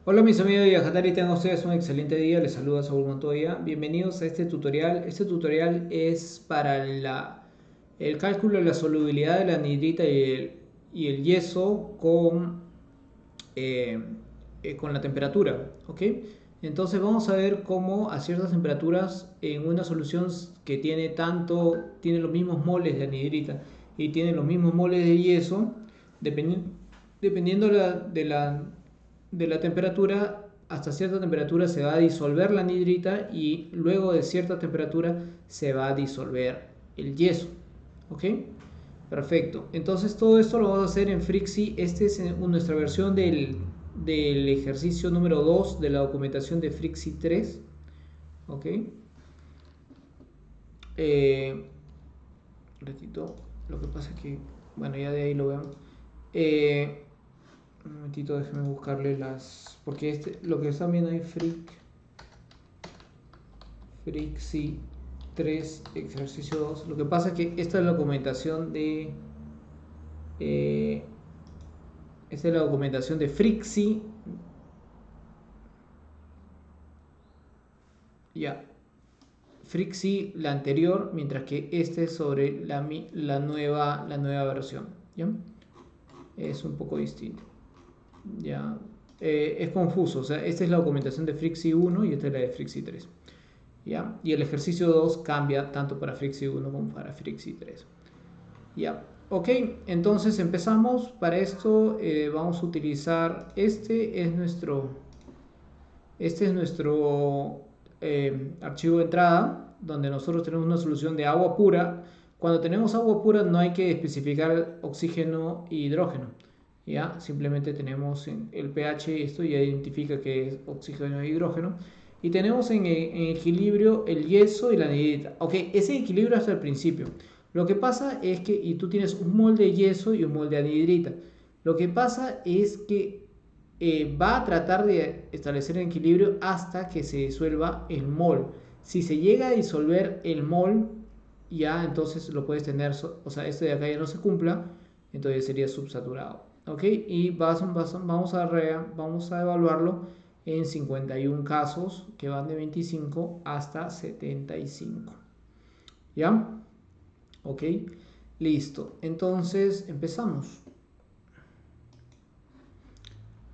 Hola mis amigos de Yajatari, tengan ustedes un excelente día, les saluda Saúl Montoya. Bienvenidos a este tutorial. Este tutorial es para el cálculo de la solubilidad de la anhidrita y el yeso eh, con la temperatura, ¿ok? Entonces vamos a ver cómo a ciertas temperaturas en una solución que tiene los mismos moles de anhidrita y tiene los mismos moles de yeso, dependiendo de la temperatura, hasta cierta temperatura se va a disolver la anhidrita y luego de cierta temperatura se va a disolver el yeso, ¿ok? Perfecto. Entonces todo esto lo vamos a hacer en Frixi. Esta es nuestra versión del ejercicio número 2 de la documentación de Frixi 3. ¿Ok? Eh, un ratito. Lo que pasa es que, bueno, ya de ahí lo vemos. Un momentito, déjenme buscarle porque lo que están viendo ahí, Frixi 3, ejercicio 2. Lo que pasa es que esta es la documentación eh, esta es la documentación de Frixi. Ya. Frixi la anterior, mientras que este es sobre la nueva versión. ¿Ya? Es un poco distinto. Ya. Es confuso. O sea, esta es la documentación de Frixi 1 y esta es la de Frixi 3. ¿Ya? Y el ejercicio 2 cambia tanto para Frixi 1 como para Frixi 3. ¿Ya? Ok, entonces empezamos. Para esto vamos a utilizar, este es nuestro archivo de entrada, donde nosotros tenemos una solución de agua pura. Cuando tenemos agua pura no hay que especificar oxígeno e hidrógeno. ¿Ya? Simplemente tenemos el pH, esto ya identifica que es oxígeno e hidrógeno. Y tenemos en equilibrio el yeso y la anhidrita. Ok, ese equilibrio hasta el principio. Lo que pasa es que, y tú tienes un mol de yeso y un mol de anhidrita. Lo que pasa es que va a tratar de establecer el equilibrio hasta que se disuelva el mol. Si se llega a disolver el mol, ya entonces lo puedes tener, o sea, este de acá ya no se cumpla, entonces sería subsaturado. ¿Ok? Y vamos a evaluarlo en 51 casos que van de 25 hasta 75. ¿Ya? ¿Ok? Listo. Entonces empezamos.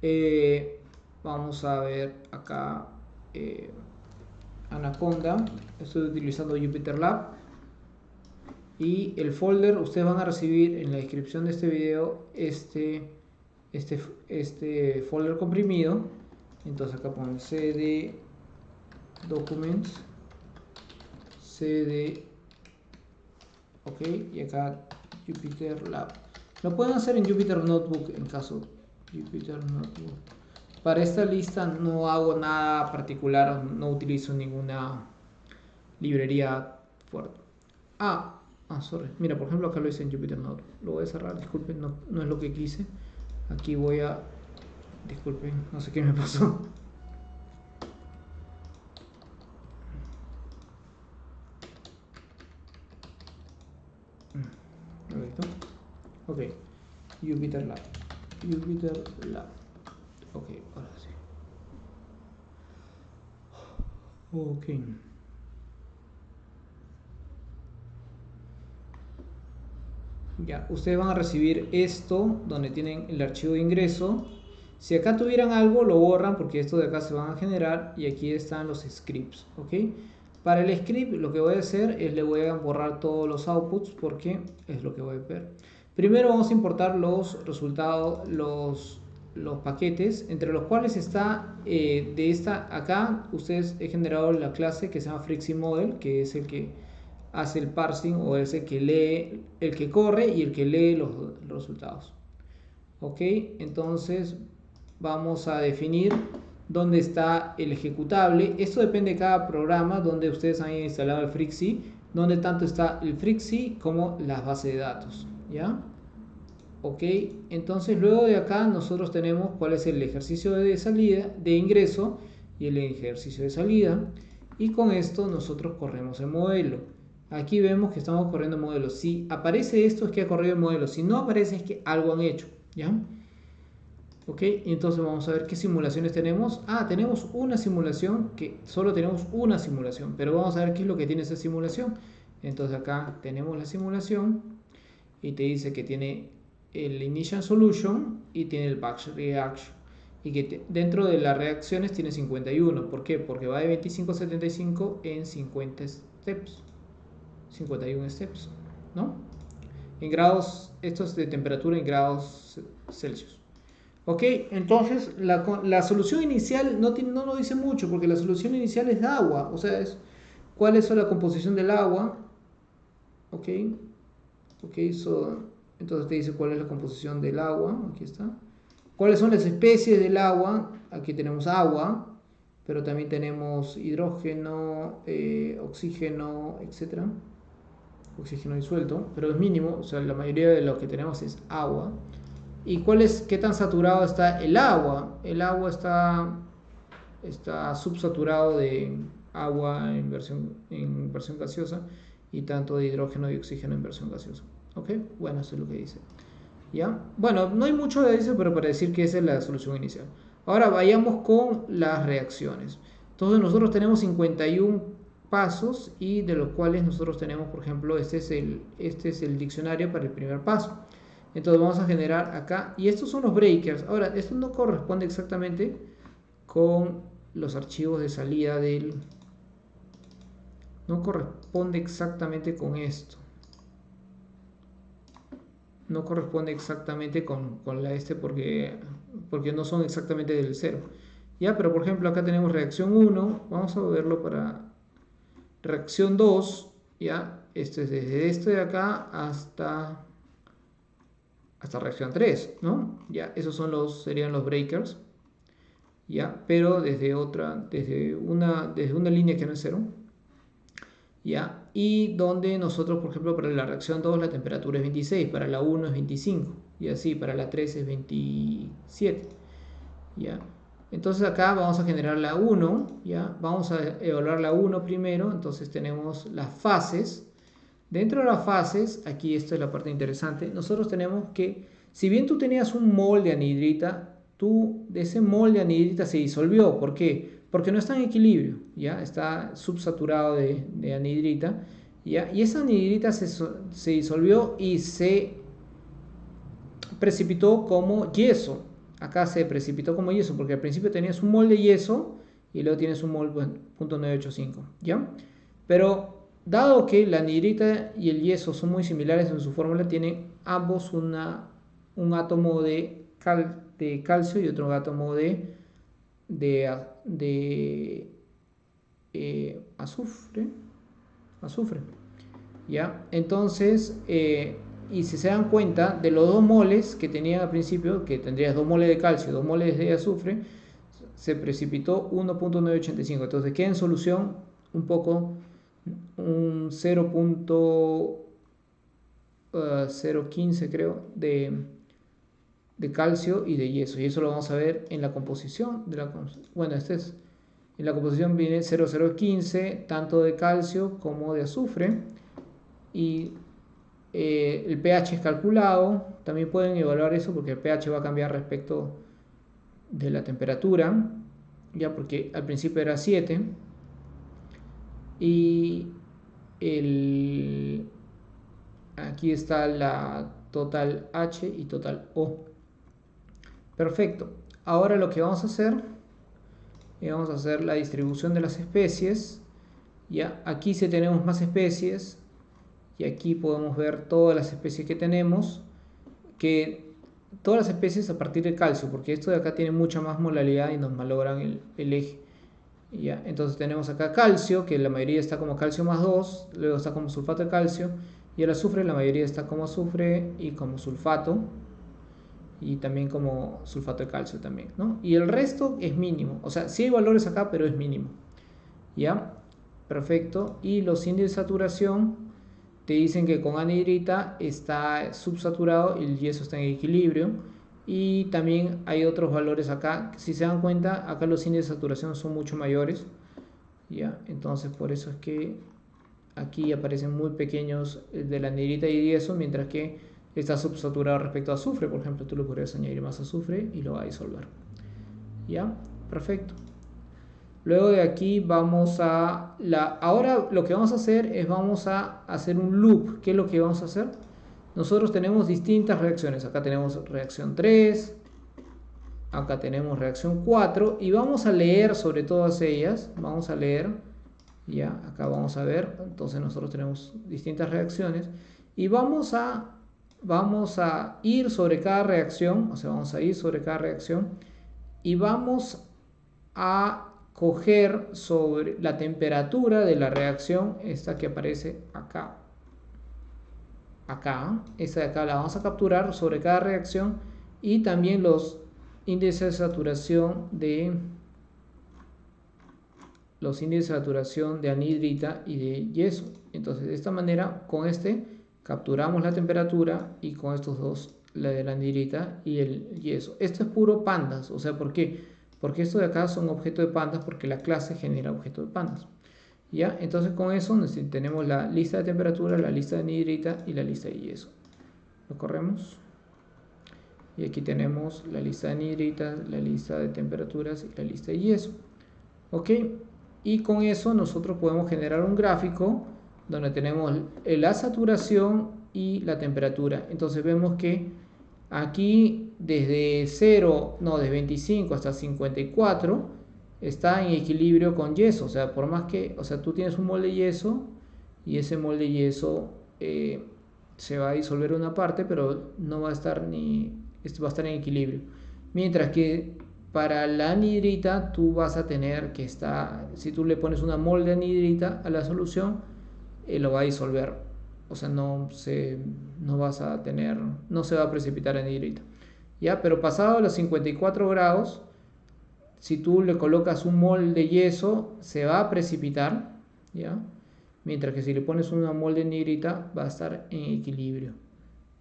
Eh, Vamos a ver acá Anaconda. Estoy utilizando Jupyter Lab. Y el folder, ustedes van a recibir en la descripción de este video este, este folder comprimido. Entonces acá ponen cd documents, cd, ok, y acá Jupyter Lab. Lo pueden hacer en Jupyter Notebook en caso Jupyter Notebook. Para esta lista no hago nada particular, no utilizo ninguna librería fuerte. Sorry. Mira, por ejemplo, acá lo hice en Jupyter Notebook. Lo voy a cerrar, disculpen, no es lo que quise. Aquí voy a... Disculpen, no sé qué me pasó. Perfecto. Ok, Jupyter Lab. Jupyter Lab. Ok, ahora sí. Ok. Ya, ustedes van a recibir esto donde tienen el archivo de ingreso. Si acá tuvieran algo, lo borran porque estos de acá se van a generar y aquí están los scripts, ¿ok? Para el script lo que voy a hacer es le voy a borrar todos los outputs porque es lo que voy a ver. Primero vamos a importar los resultados, los paquetes, entre los cuales está acá, ustedes he generado la clase que se llama FrixiModel, que es el que hace el parsing o es el que lee, el que corre y el que lee los resultados. Ok, entonces vamos a definir dónde está el ejecutable. Esto depende de cada programa donde ustedes han instalado el Frixi, donde tanto está el Frixi como las bases de datos. ¿Ya? Ok, entonces luego de acá nosotros tenemos cuál es el ejercicio de salida, de ingreso y el ejercicio de salida. Y con esto nosotros corremos el modelo. Aquí vemos que estamos corriendo el modelo. Si aparece esto es que ha corrido el modelo. Si no aparece es que algo han hecho. ¿Ya? Ok, y entonces vamos a ver qué simulaciones tenemos. Tenemos una simulación, que solo tenemos una simulación, pero vamos a ver qué es lo que tiene esa simulación. Entonces acá tenemos la simulación y te dice que tiene el Initial Solution y tiene el Batch Reaction. Y que dentro de las reacciones tiene 51. ¿Por qué? Porque va de 25 a 75 en 50 steps. 51 steps, ¿no? En grados, esto es de temperatura en grados Celsius. Ok, entonces la solución inicial no nos dice mucho porque la solución inicial es de agua, o sea, es cuál es la composición del agua. Ok, entonces te dice cuál es la composición del agua, aquí está. ¿Cuáles son las especies del agua? Aquí tenemos agua, pero también tenemos hidrógeno, oxígeno, etc. Oxígeno disuelto, pero es mínimo, o sea, la mayoría de lo que tenemos es agua. ¿Y qué tan saturado está el agua? El agua está subsaturado de agua en versión gaseosa y tanto de hidrógeno y oxígeno en versión gaseosa. ¿Ok? Bueno, eso es lo que dice. ¿Ya? Bueno, no hay mucho de eso, pero para decir que esa es la solución inicial. Ahora vayamos con las reacciones. Entonces nosotros tenemos 51 pasos y de los cuales nosotros tenemos, por ejemplo, este es el diccionario para el primer paso. Entonces vamos a generar acá, y estos son los breakers. Ahora, esto no corresponde exactamente con los archivos de salida no corresponde exactamente con esto. No corresponde exactamente con la porque no son exactamente del 0. Ya, pero por ejemplo acá tenemos reacción 1, vamos a verlo para reacción 2, ya, este es desde este de acá hasta reacción 3, ¿no? Ya, esos serían los breakers, ya, pero desde una línea que no es 0, ya, y donde nosotros, por ejemplo, para la reacción 2 la temperatura es 26, para la 1 es 25, y así, para la 3 es 27, ya. Entonces acá vamos a generar la 1, ya, vamos a evaluar la 1 primero, entonces tenemos las fases. Dentro de las fases, aquí esta es la parte interesante, nosotros tenemos que, si bien tú tenías un mol de anhidrita, de ese mol de anhidrita se disolvió. ¿Por qué? Porque no está en equilibrio, ¿ya? Está subsaturado de anhidrita, ¿ya? Y esa anhidrita se disolvió y se precipitó como yeso. Acá se precipitó como yeso, porque al principio tenías un mol de yeso y luego tienes un mol, bueno, 0.985, ¿ya? Pero dado que la anhidrita y el yeso son muy similares en su fórmula, tienen ambos un átomo de calcio y otro átomo de azufre, ¿ya? Entonces, y si se dan cuenta, de los 2 moles que tenían al principio, que tendrías 2 moles de calcio y 2 moles de azufre, se precipitó 1.985. Entonces queda en solución un poco un 0.015 creo de calcio y de yeso, y eso lo vamos a ver en la composición en la composición viene 0.015 tanto de calcio como de azufre, y el pH es calculado. También pueden evaluar eso porque el pH va a cambiar respecto de la temperatura, ya, porque al principio era 7 y aquí está la total H y total O. Perfecto. Ahora lo que vamos a hacer la distribución de las especies. Ya, aquí sí tenemos más especies y aquí podemos ver todas las especies que tenemos, todas las especies a partir de calcio, porque esto de acá tiene mucha más molaridad y nos malogran el eje. Ya, entonces tenemos acá calcio, que la mayoría está como calcio más 2, luego está como sulfato de calcio, y el azufre la mayoría está como azufre y como sulfato, y también como sulfato de calcio también, ¿no? Y el resto es mínimo, o sea, sí hay valores acá, pero es mínimo. ¿Ya? Perfecto. Y los índices de saturación te dicen que con anhidrita está subsaturado y el yeso está en equilibrio. Y también hay otros valores acá. Si se dan cuenta, acá los índices de saturación son mucho mayores. ¿Ya? Entonces por eso es que aquí aparecen muy pequeños de la anhidrita y yeso, mientras que está subsaturado respecto a azufre, por ejemplo, tú le podrías añadir más azufre y lo va a disolver. ¿Ya? Perfecto. Luego de aquí vamos a ahora lo que vamos a hacer es vamos a hacer un loop. ¿Qué es lo que vamos a hacer? Nosotros tenemos distintas reacciones. Acá tenemos reacción 3, acá tenemos reacción 4 y vamos a leer sobre todas ellas. Vamos a leer, ya, acá vamos a ver. Entonces nosotros tenemos distintas reacciones y vamos a ir sobre cada reacción, o sea, vamos a ir sobre cada reacción y vamos a coger sobre la temperatura de la reacción, esta que aparece acá. Esta de acá la vamos a capturar sobre cada reacción y también los índices de saturación de anhidrita y de yeso. Entonces, de esta manera, con este capturamos la temperatura y con estos dos, la de la anhidrita y el yeso. Esto es puro pandas, o sea, ¿por qué? Porque esto de acá son objetos de pandas porque la clase genera objetos de pandas. ¿Ya? Entonces con eso tenemos la lista de temperatura, la lista de anhidrita y la lista de yeso. Lo corremos. Y aquí tenemos la lista de anhidrita, la lista de temperaturas y la lista de yeso. ¿Ok? Y con eso nosotros podemos generar un gráfico donde tenemos la saturación y la temperatura. Entonces vemos que aquí desde 25 hasta 54 está en equilibrio con yeso. O sea, por más que, o sea, tú tienes un mol de yeso y ese mol de yeso se va a disolver una parte, pero no va a estar va a estar en equilibrio. Mientras que para la anhidrita tú vas a tener que estar, si tú le pones una mol de anhidrita a la solución, lo va a disolver. O sea, no se va a precipitar anhidrita. ¿Ya? Pero pasado los 54 grados, si tú le colocas un mol de yeso, se va a precipitar, ¿ya? Mientras que si le pones una mol de anhidrita, va a estar en equilibrio,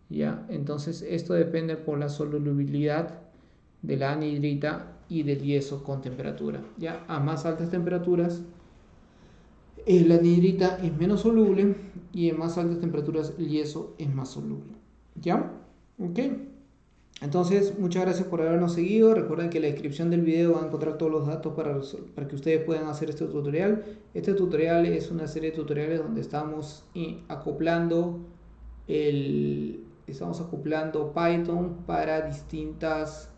¿ya? Entonces, esto depende por la solubilidad de la anhidrita y del yeso con temperatura, ¿ya? A más altas temperaturas, la anhidrita es menos soluble y en más altas temperaturas el yeso es más soluble, ¿ya? ¿Ok? Entonces, muchas gracias por habernos seguido. Recuerden que en la descripción del video van a encontrar todos los datos para que ustedes puedan hacer este tutorial. Este tutorial es una serie de tutoriales donde estamos acoplando Python para distintos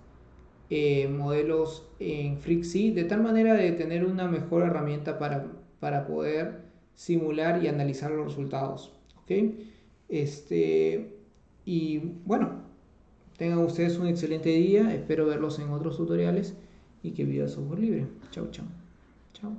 modelos en FreeC, de tal manera de tener una mejor herramienta para poder simular y analizar los resultados. ¿Ok? Y bueno. Tengan ustedes un excelente día, espero verlos en otros tutoriales y que viva el software libre. Chau, chau. Chau.